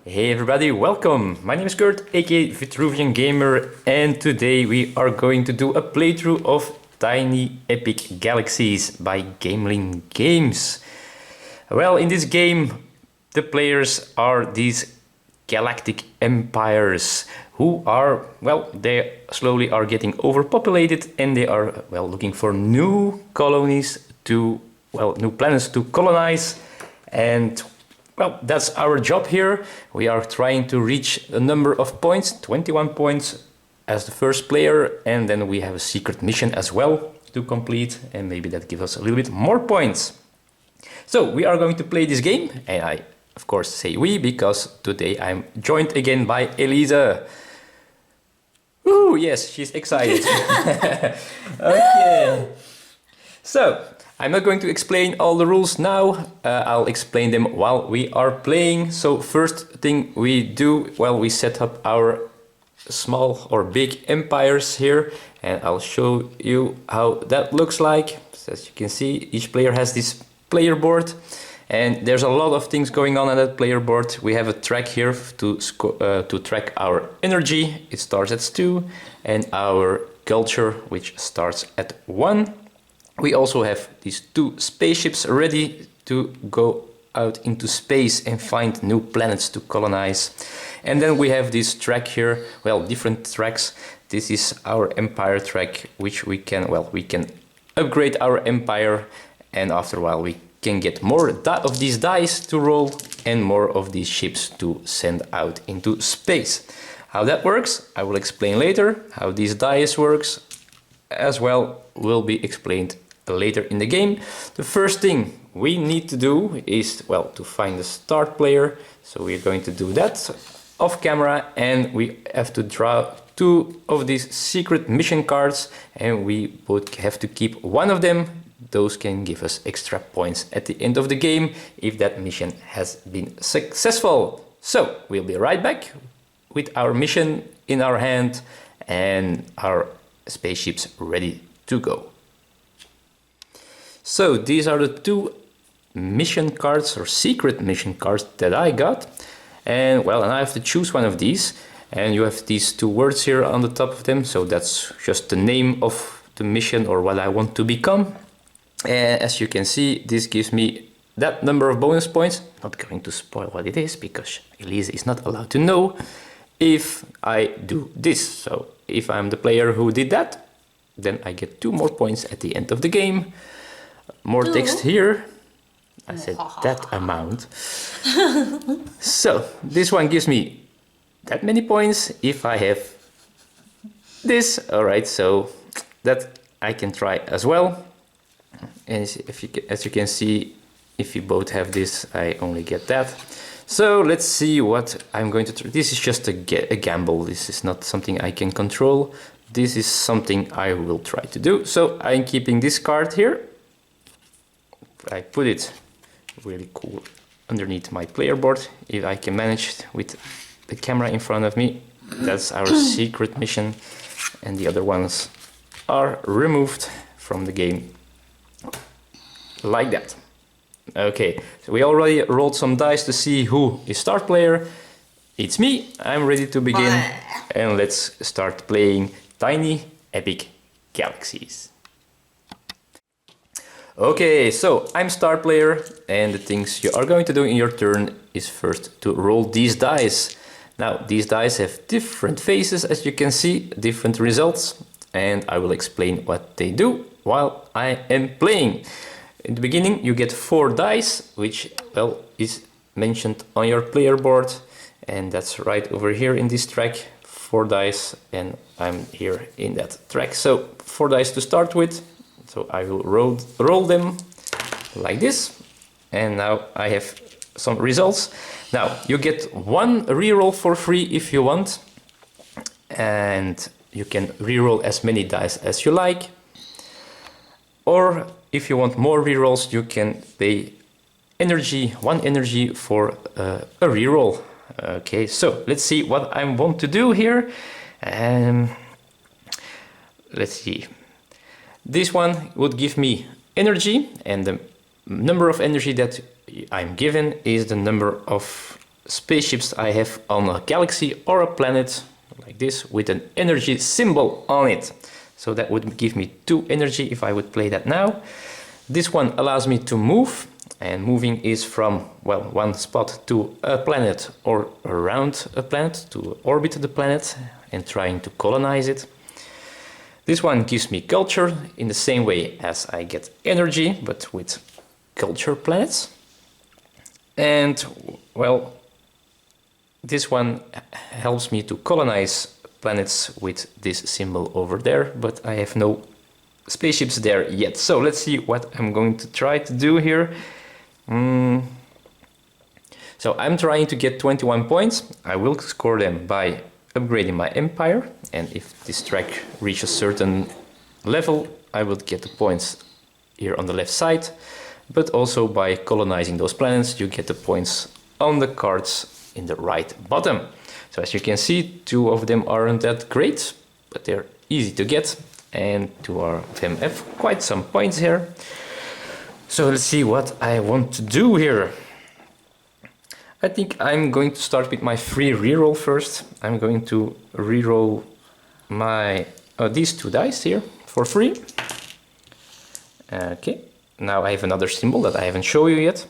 Hey everybody, welcome! My name is Kurt, aka Vitruvian Gamer, and today we are going to do a playthrough of Tiny Epic Galaxies by Gamelin Games. Well, in this game, the players are these galactic empires who are, well, they slowly are getting overpopulated and they are, well, looking for new colonies to, well, new planets to colonize. And well, that's our job here. We are trying to reach a number of points, 21 points as the first player, and then we have a secret mission as well to complete, and maybe that gives us a little bit more points. So we are going to play this game, and I of course say we because today I'm joined again by Elise. Ooh, yes, she's excited. Okay. So I'm not going to explain all the rules now, I'll explain them while we are playing. So first thing we do, well, we set up our small or big empires here, and I'll show you how that looks like. So as you can see, each player has this player board, and there's a lot of things going on that player board. We have a track here to track our energy. It starts at 2, and our culture, which starts at 1. We also have these 2 spaceships ready to go out into space and find new planets to colonize. And then we have this track here, well, different tracks. This is our empire track, which we can upgrade our empire, and after a while we can get more of these dice to roll and more of these ships to send out into space. How that works, I will explain later. How these dice works as well will be explained later in the game. The first thing we need to do is, well, to find the start player. So we're going to do that off camera, and we have to draw 2 of these secret mission cards, and we would have to keep one of them. Those can give us extra points at the end of the game if that mission has been successful. So we'll be right back with our mission in our hand and our spaceships ready to go. So these are the 2 mission cards or secret mission cards that I got, and well, and I have to choose one of these, and you have these 2 words here on the top of them, so that's just the name of the mission or what I want to become. And as you can see, this gives me that number of bonus points. Not going to spoil what it is because Elise is not allowed to know if I do this. So if I'm the player who did that, then I get 2 more points at the end of the game. More text here. I said that amount. So this one gives me that many points if I have this. All right, so that I can try as well. And as you can see, if you both have this, I only get that. So let's see what I'm going to try. This is just a gamble. This is not something I can control. This is something I will try to do. So I'm keeping this card here. I put it really cool underneath my player board, if I can manage with the camera in front of me. That's our secret mission, and the other ones are removed from the game like that. Okay, so we already rolled some dice to see who is start player. It's me. I'm ready to begin, and let's start playing Tiny Epic Galaxies. Okay, so I'm star player, and the things you are going to do in your turn is first to roll these dice. Now, these dice have different faces, as you can see, different results, and I will explain what they do while I am playing. In the beginning, you get 4 dice, which, well, is mentioned on your player board, and that's right over here in this track, 4 dice, and I'm here in that track. So 4 dice to start with. So I will roll them like this, and now I have some results. Now you get 1 reroll for free if you want, and you can reroll as many dice as you like. Or if you want more rerolls, you can pay energy, 1 energy for a reroll. Okay, so let's see what I want to do here. Let's see. This one would give me energy, and the number of energy that I'm given is the number of spaceships I have on a galaxy or a planet, like this, with an energy symbol on it. So that would give me 2 energy if I would play that now. This one allows me to move, and moving is from, well, one spot to a planet or around a planet, to orbit the planet and trying to colonize it. This one gives me culture in the same way as I get energy, but with culture planets. And, well, this one helps me to colonize planets with this symbol over there, but I have no spaceships there yet. So let's see what I'm going to try to do here. So I'm trying to get 21 points. I will score them by upgrading my empire, and if this track reaches a certain level, I will get the points here on the left side, but also by colonizing those planets, you get the points on the cards in the right bottom. So as you can see, 2 of them aren't that great, but they're easy to get, and 2 of them have quite some points here. So let's see what I want to do here. I think I'm going to start with my free reroll first. I'm going to reroll my these 2 dice here for free. Okay, now I have another symbol that I haven't shown you yet.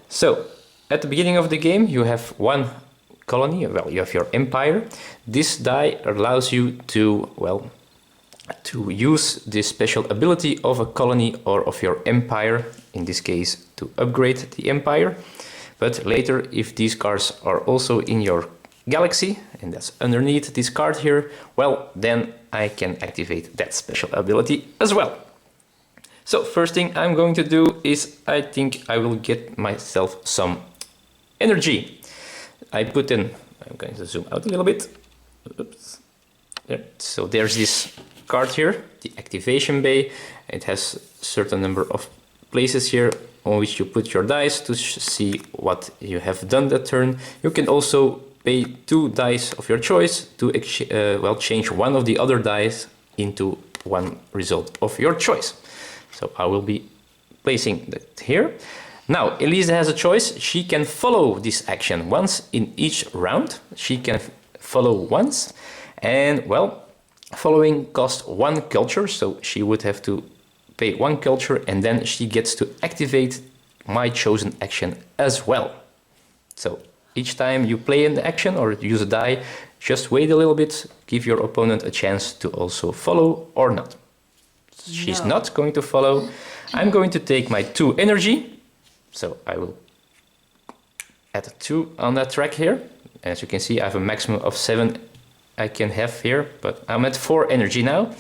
So at the beginning of the game, you have 1 colony, well, you have your empire. This die allows you to, well, to use this special ability of a colony or of your empire, in this case to upgrade the empire. But later, if these cards are also in your galaxy, and that's underneath this card here, well, then I can activate that special ability as well. So first thing I'm going to do is, I think I will get myself some energy. I put in, I'm going to zoom out a little bit. Oops. There. So there's this card here, the activation bay. It has a certain number of places here on which you put your dice to see what you have done that turn. You can also pay 2 dice of your choice to well, change one of the other dice into one result of your choice. So I will be placing that here. Now, Elise has a choice. She can follow this action once in each round. She can follow once, and, well, following costs 1 culture, so she would have to pay 1 culture, and then she gets to activate my chosen action as well. So each time you play an action or use a die, just wait a little bit, give your opponent a chance to also follow or not. She's not going to follow. I'm going to take my 2 energy, so I will add 2 on that track here. As you can see, I have a maximum of 7 I can have here, but I'm at 4 energy now.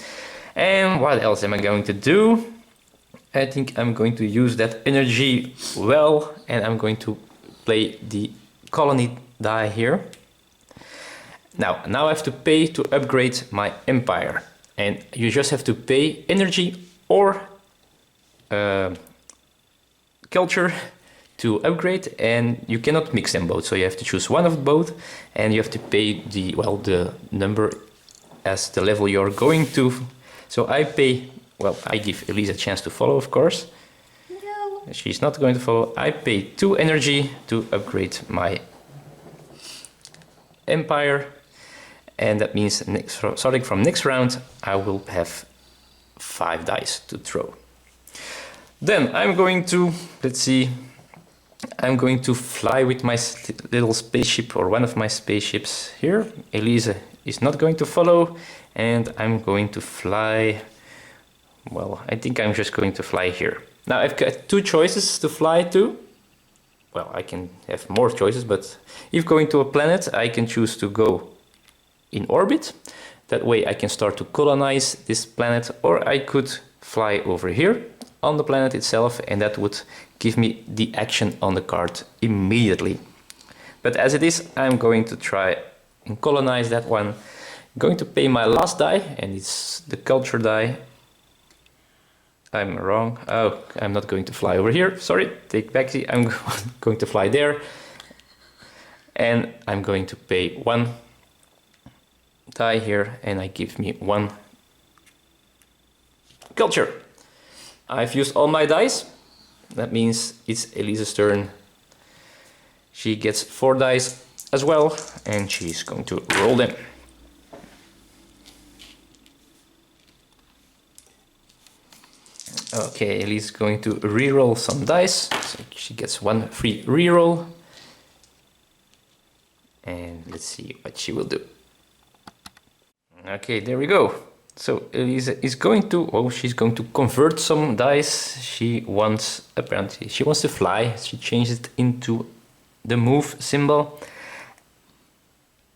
And what else am I going to do? I think I'm going to use that energy well, and I'm going to play the colony die here. Now I have to pay to upgrade my empire, and you just have to pay energy or culture to upgrade, and you cannot mix them both, so you have to choose one of both, and you have to pay the, well, the number as the level you're going to. So I pay, well, I give Elise a chance to follow, of course. No. She's not going to follow. I pay 2 energy to upgrade my empire, and that means starting from next round, I will have 5 dice to throw. Then I'm going to, let's see, I'm going to fly with my little spaceship, or one of my spaceships here. Elise is not going to follow, and I'm going to fly, well, I think I'm just going to fly here. Now I've got 2 choices to fly to. Well, I can have more choices, but if going to a planet, I can choose to go in orbit. That way I can start to colonize this planet, or I could fly over here on the planet itself, and that would give me the action on the card immediately. But as it is, I'm going to try and colonize that one. I'm going to pay my last die, and it's the culture die. I'm wrong. Oh, I'm not going to fly over here. Sorry, take back the, I'm going to fly there. And I'm going to pay 1 die here, and I give me 1 culture. I've used all my dice. That means it's Elise's turn. She gets 4 dice as well, and she's going to roll them. Okay, Elise is going to re-roll some dice, so she gets 1 free re-roll. And let's see what she will do. Okay, there we go. So Elise is going to, oh, she's going to convert some dice. She wants, apparently, she wants to fly. She changes it into the move symbol.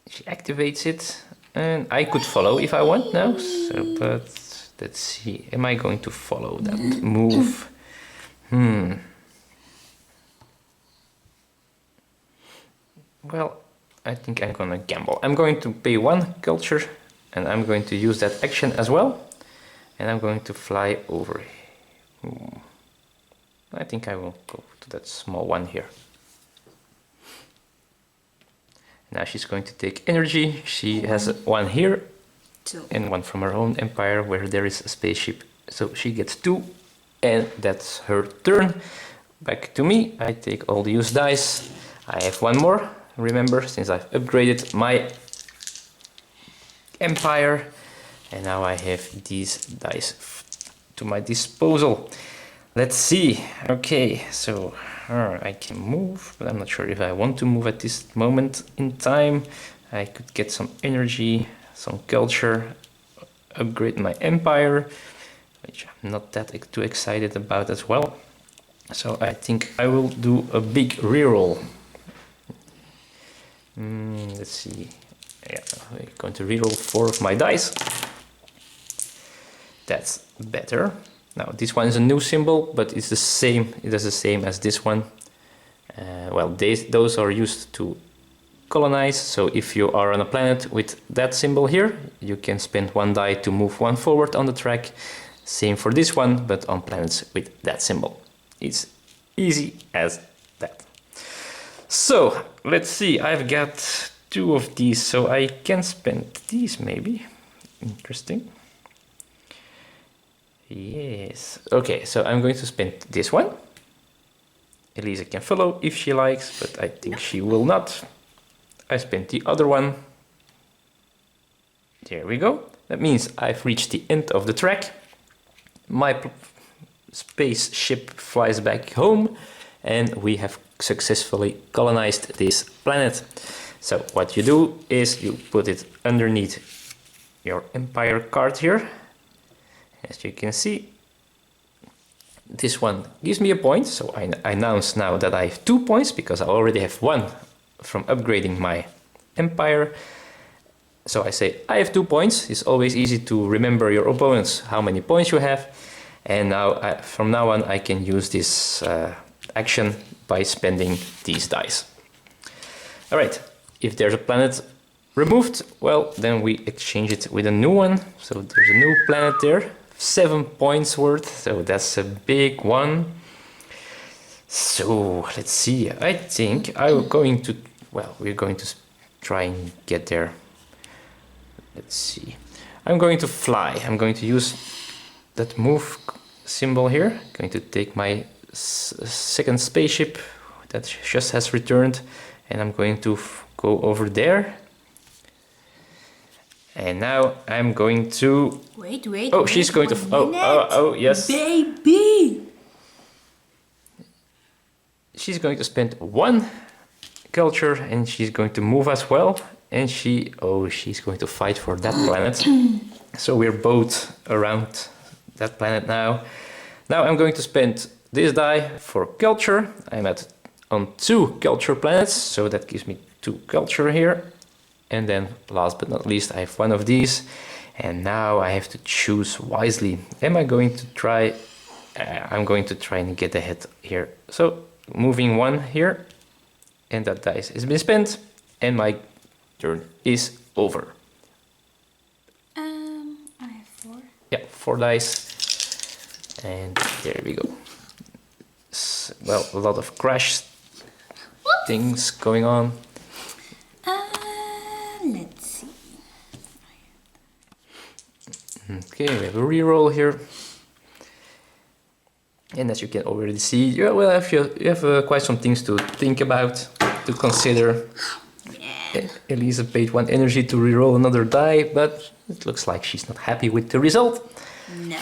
She activates it, and I could follow if I want now. So, but let's see, am I going to follow that move? Well, I think I'm gonna gamble. I'm going to pay 1 culture, and I'm going to use that action as well. And I'm going to fly over. I think I will go to that small one here. Now she's going to take energy. She has 1 here and 1 from her own empire where there is a spaceship. So she gets 2, and that's her turn. Back to me. I take all the used dice. I have 1 more. Remember, since I've upgraded my empire, and now I have these dice to my disposal. Let's see. Okay, so I can move, but I'm not sure if I want to move at this moment in time. I could get some energy, some culture, upgrade my empire, which I'm not that too excited about as well. So I think I will do a big reroll. Let's see. Yeah, I'm going to reroll 4 of my dice. That's better. Now this one is a new symbol, but it's the same. It is the same as this one. Well, those are used to colonize. So if you are on a planet with that symbol here, you can spend 1 die to move 1 forward on the track. Same for this one, but on planets with that symbol. It's easy as that. So let's see. I've got 2 of these, so I can spend these maybe. Interesting. Yes. Okay, so I'm going to spend this one. Elisa can follow if she likes, but I think she will not. I spent the other one. There we go. That means I've reached the end of the track. My spaceship flies back home, and we have successfully colonized this planet. So what you do is you put it underneath your empire card here. As you can see, this one gives me a point, so I announce now that I have 2 points because I already have 1 from upgrading my empire. So I say I have 2 points. It's always easy to remember your opponents, how many points you have. And now, from now on, I can use this action by spending these dice. All right, if there's a planet removed, well, then we exchange it with a new one. So there's a new planet there. 7 points worth, so that's a big one. So let's see. I think I'm going to, well, we're going to try and get there. Let's see. I'm going to fly. I'm going to use that move symbol here. I'm going to take my second spaceship that just has returned, and I'm going to go over there. And now I'm going to... Wait. Oh, she's going to... Oh, yes. Baby! She's going to spend 1 culture, and she's going to move as well. And she's going to fight for that planet. So we're both around that planet now. Now I'm going to spend this die for culture. I'm on 2 culture planets, so that gives me 2 culture here. And then last but not least, I have 1 of these. And now I have to choose wisely. Am I going to try? I'm going to try and get ahead here. So moving 1 here. And that dice has been spent. And my turn is over. I have 4. Yeah, 4 dice. And there we go. Well, a lot of crash things going on. Let's see. Okay, we have a reroll here. And as you can already see, you have quite some things to think about. to consider. Elisa paid 1 energy to reroll another die, but it looks like she's not happy with the result. No.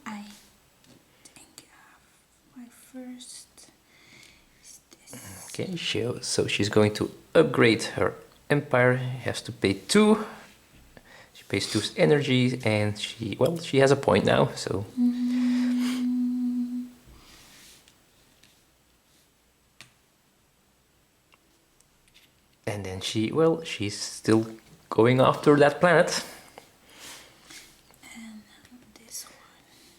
I think my first is this. Okay, so she's going to upgrade her empire. Has to pay 2. She pays 2 energy, and she has a point now. So. And then she's still going after that planet. And this one.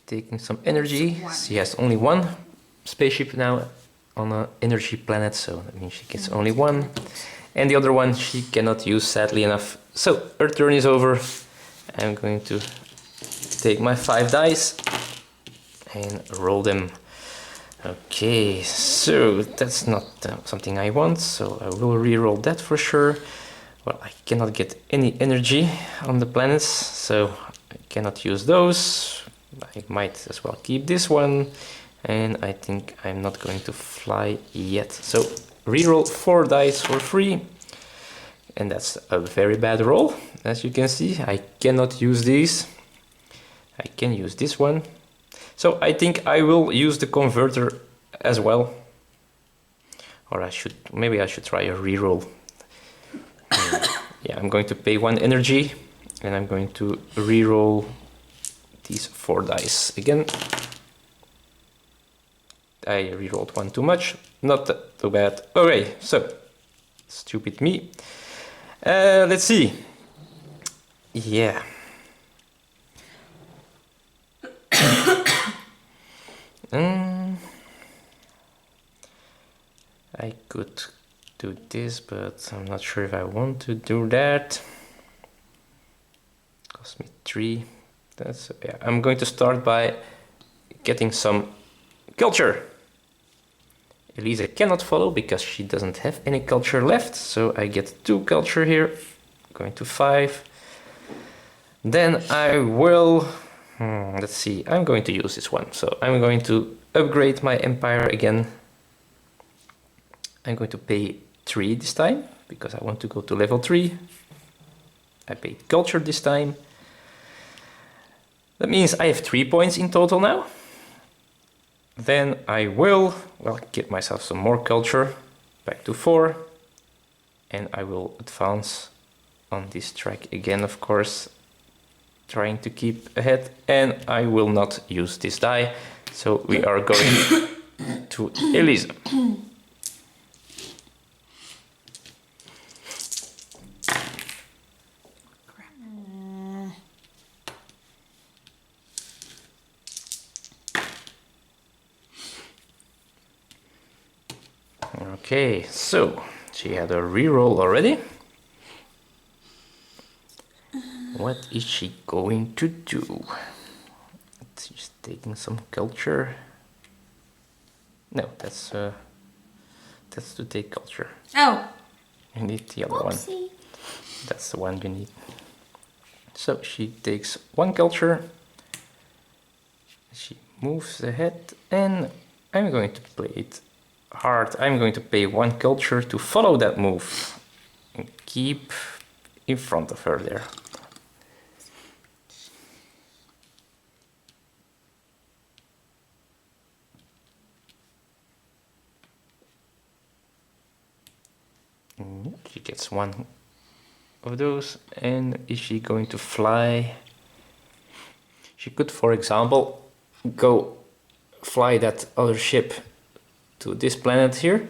Taking some energy. She has only 1 spaceship now on an energy planet, so that means she gets only 1. And the other one she cannot use, sadly enough. So her turn is over. I'm going to take my 5 dice and roll them. Okay, so that's not something I want, so I will re-roll that for sure. Well, I cannot get any energy on the planets, so I cannot use those. I might as well keep this one, and I think I'm not going to fly yet. So re-roll 4 dice for free, and that's a very bad roll, as you can see. I cannot use these. I can use this one. So I think I will use the converter as well. Or maybe I should try a reroll. Yeah, I'm going to pay 1 energy and I'm going to reroll these 4 dice again. I rerolled 1 too much, not too bad. Okay, so stupid me. Let's see. Yeah. I could do this, but I'm not sure if I want to do that. Cost me 3. Yeah. I'm going to start by getting some culture. Elisa cannot follow because she doesn't have any culture left, so I get 2 culture here. Going to 5. Then I will. Let's see, I'm going to use this one. So I'm going to upgrade my empire again. I'm going to pay 3 this time because I want to go to level 3. I paid culture this time. That means I have 3 points in total now. Then I will, get myself some more culture, back to 4. And I will advance on this track again, of course, trying to keep ahead, and I will not use this die, so we are going to Elisa. Okay, so she had a reroll already. What is she going to do? She's taking some culture. No, that's to take culture. Oh. You need the other one. That's the one you need. So she takes 1 culture. She moves ahead, and I'm going to play it hard. I'm going to pay 1 culture to follow that move and keep in front of her there. She gets 1 of those, and is she going to fly? She could, for example, go fly that other ship to this planet here,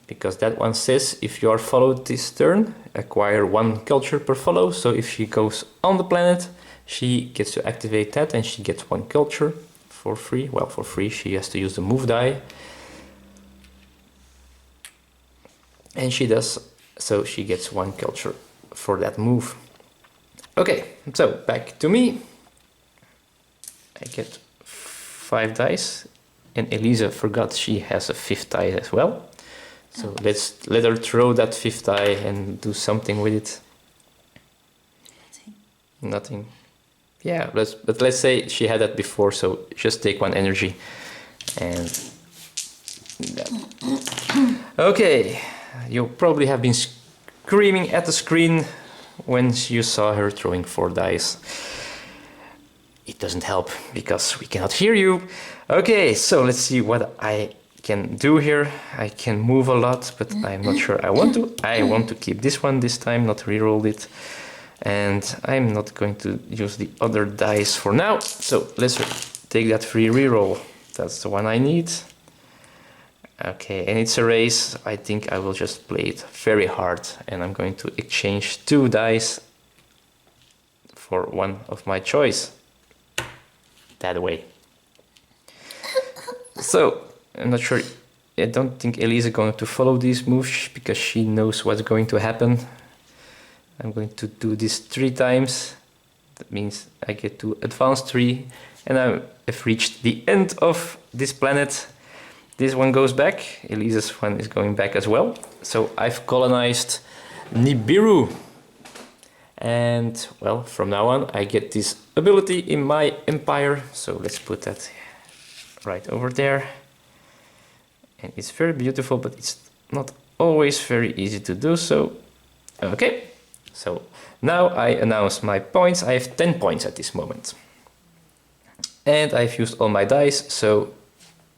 because that one says if you are followed this turn, acquire 1 culture per follow. So if she goes on the planet, she gets to activate that and she gets 1 culture for free. Well, for free, she has to use the move die. And she does, so she gets 1 culture for that move. Okay, so back to me. I get 5 dice, and Elisa forgot she has a 5th die as well. So let's let her throw that 5th die and do something with it. Nothing. Yeah, but let's say she had that before, so just take 1 energy and Okay, you probably have been screaming at the screen when you saw her throwing 4 dice. It doesn't help because we cannot hear you. Okay, so let's see what I can do here. I can move a lot, but I'm not sure I want to. I want to keep this one this time, not reroll it. And I'm not going to use the other dice for now. So let's take that free reroll. That's the one I need. Okay, and it's a race. I think I will just play it very hard, and I'm going to exchange 2 dice for one of my choice. That way. So, I'm not sure. I don't think Elise is going to follow these moves because she knows what's going to happen. I'm going to do this 3 times. That means I get to advance 3, and I have reached the end of this planet. This one goes back. Elise's one is going back as well. So I've colonized Nibiru. And well, from now on I get this ability in my empire. So let's put that right over there. And it's very beautiful, but it's not always very easy to do so. Okay, so now I announce my points. I have 10 points at this moment. And I've used all my dice, so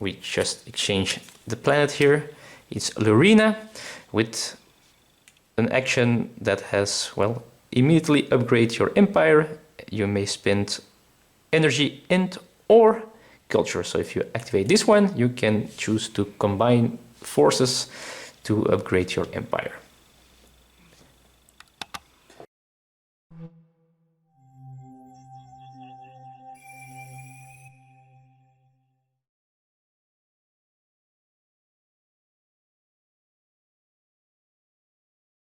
we just exchange the planet here. It's Lurina with an action that has, well, immediately upgrade your empire. You may spend energy and or culture. So if you activate this one, you can choose to combine forces to upgrade your empire.